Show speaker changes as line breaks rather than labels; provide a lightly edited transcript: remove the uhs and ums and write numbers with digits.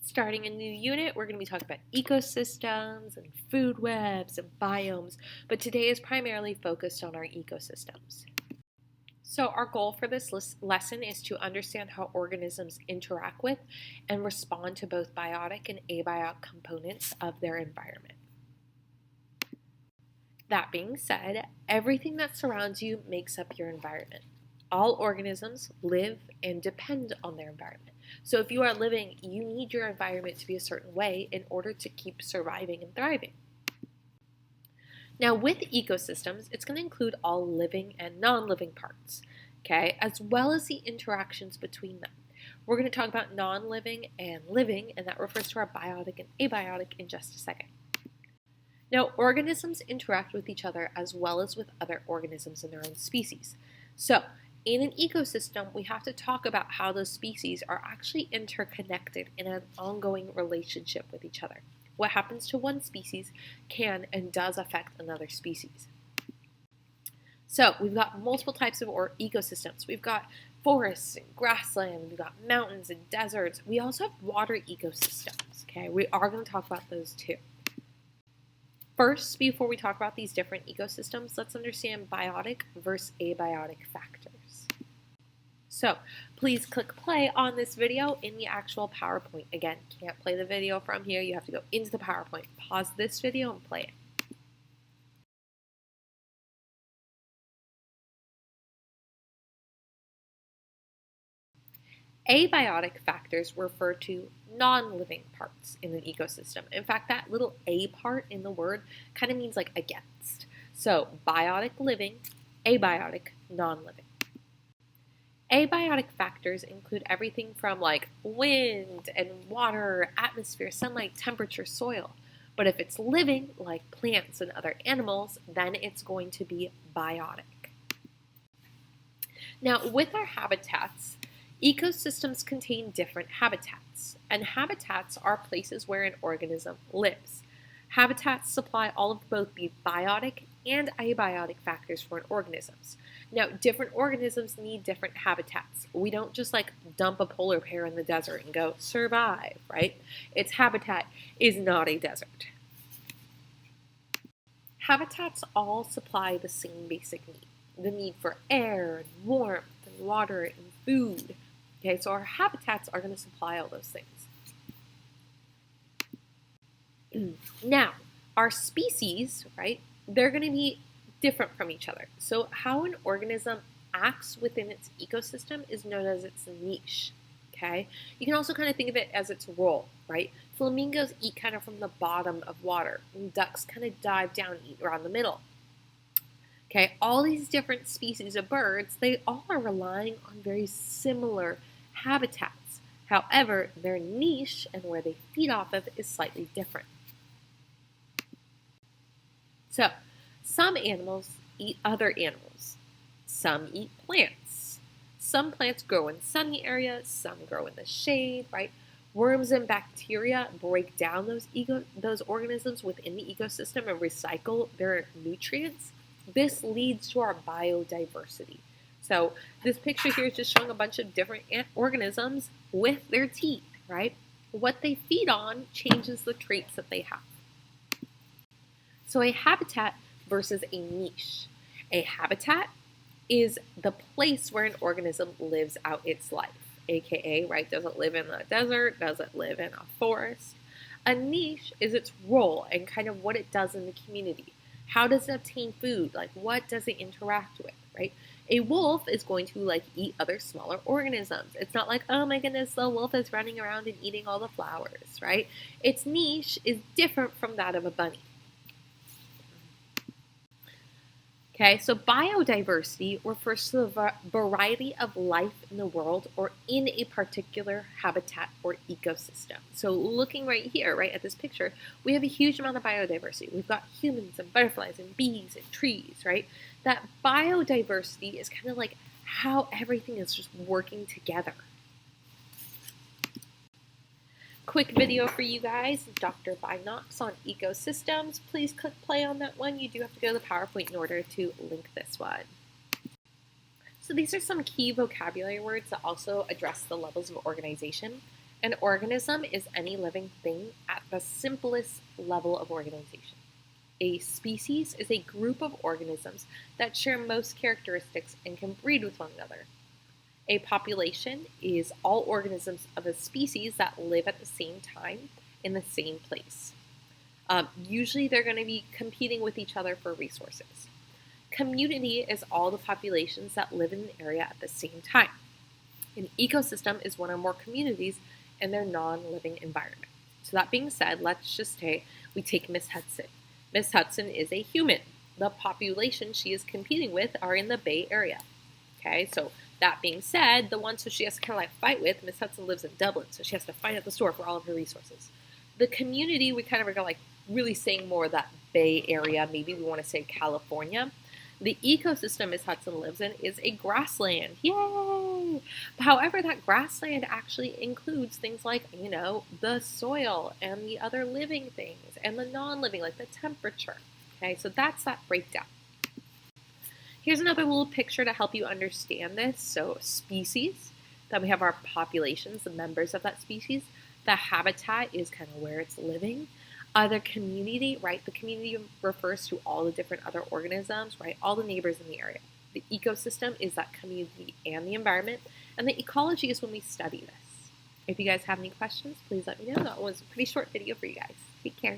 Starting a new unit, we're going to be talking about ecosystems and food webs and biomes, but today is primarily focused on our ecosystems. So our goal for this lesson is to understand how organisms interact with and respond to both biotic and abiotic components of their environment. That being said, everything that surrounds you makes up your environment. All organisms live and depend on their environment. So if you are living, you need your environment to be a certain way in order to keep surviving and thriving. Now with ecosystems, it's going to include all living and non-living parts, okay, as well as the interactions between them. We're going to talk about non-living and living, and that refers to our biotic and abiotic in just a second. Now, organisms interact with each other as well as with other organisms in their own species. So, in an ecosystem, we have to talk about how those species are actually interconnected in an ongoing relationship with each other. What happens to one species can and does affect another species. So, we've got multiple types of ecosystems. We've got forests and grassland, we've got mountains and deserts. We also have water ecosystems, okay? We are going to talk about those too. First, before we talk about these different ecosystems, let's understand biotic versus abiotic factors. So, please click play on this video in the actual PowerPoint. Again, can't play the video from here. You have to go into the PowerPoint, pause this video, and play it. Abiotic factors refer to non-living parts in an ecosystem. In fact, that little A part in the word kind of means like against. So, biotic living, abiotic non-living. Abiotic factors include everything from like wind and water, atmosphere, sunlight, temperature, soil. But if it's living, like plants and other animals, then it's going to be biotic. Now, with our habitats, ecosystems contain different habitats, and habitats are places where an organism lives. Habitats supply all of both the biotic and abiotic factors for an organisms. Now, different organisms need different habitats. We don't just like dump a polar bear in the desert and go survive, right? Its habitat is not a desert. Habitats all supply the same basic need, the need for air and warmth and water and food. Okay, so our habitats are going to supply all those things. Now, our species, right, they're going to be different from each other. So how an organism acts within its ecosystem is known as its niche, okay? You can also kind of think of it as its role, right? Flamingos eat kind of from the bottom of water, and ducks kind of dive down and eat around the middle. Okay, all these different species of birds, they all are relying on very similar habitats. However, their niche and where they feed off of is slightly different. So, some animals eat other animals. Some eat plants. Some plants grow in sunny areas, some grow in the shade, right? Worms and bacteria break down those organisms within the ecosystem and recycle their nutrients. This leads to our biodiversity. So this picture here is just showing a bunch of different organisms with their teeth, right? What they feed on changes the traits that they have. So a habitat versus a niche. A habitat is the place where an organism lives out its life, aka, right, doesn't live in the desert, doesn't live in a forest. A niche is its role and kind of what it does in the community. How does it obtain food? Like, what does it interact with, right? A wolf is going to like eat other smaller organisms. It's not like, oh my goodness, the wolf is running around and eating all the flowers, right? Its niche is different from that of a bunny. Okay, so biodiversity refers to the variety of life in the world or in a particular habitat or ecosystem. So looking right here, right at this picture, we have a huge amount of biodiversity. We've got humans and butterflies and bees and trees, right? That biodiversity is kind of like how everything is just working together. Quick video for you guys, Dr. Binox on ecosystems. Please click play on that one. You do have to go to the PowerPoint in order to link this one. So these are some key vocabulary words that also address the levels of organization. An organism is any living thing at the simplest level of organization. A species is a group of organisms that share most characteristics and can breed with one another. A population is all organisms of a species that live at the same time in the same place. Usually, they're going to be competing with each other for resources. Community is all the populations that live in an area at the same time. An ecosystem is one or more communities in their non-living environment. So that being said, let's just say we take Miss Hudson. Miss Hudson is a human. The population she is competing with are in the Bay Area. Okay, so that being said, the ones who she has to kind of like fight with, Miss Hudson lives in Dublin, so she has to fight at the store for all of her resources. The community, we kind of are like really saying more of that Bay Area, maybe we want to say California. The ecosystem Miss Hudson lives in is a grassland. Yay! However, that grassland actually includes things like, the soil and the other living things and the non-living, like the temperature. Okay, so that's that breakdown. Here's another little picture to help you understand this. So species, then we have our populations, the members of that species. The habitat is kind of where it's living. The community, right? The community refers to all the different other organisms, right? All the neighbors in the area. The ecosystem is that community and the environment. And the ecology is when we study this. If you guys have any questions, please let me know. That was a pretty short video for you guys. Take care.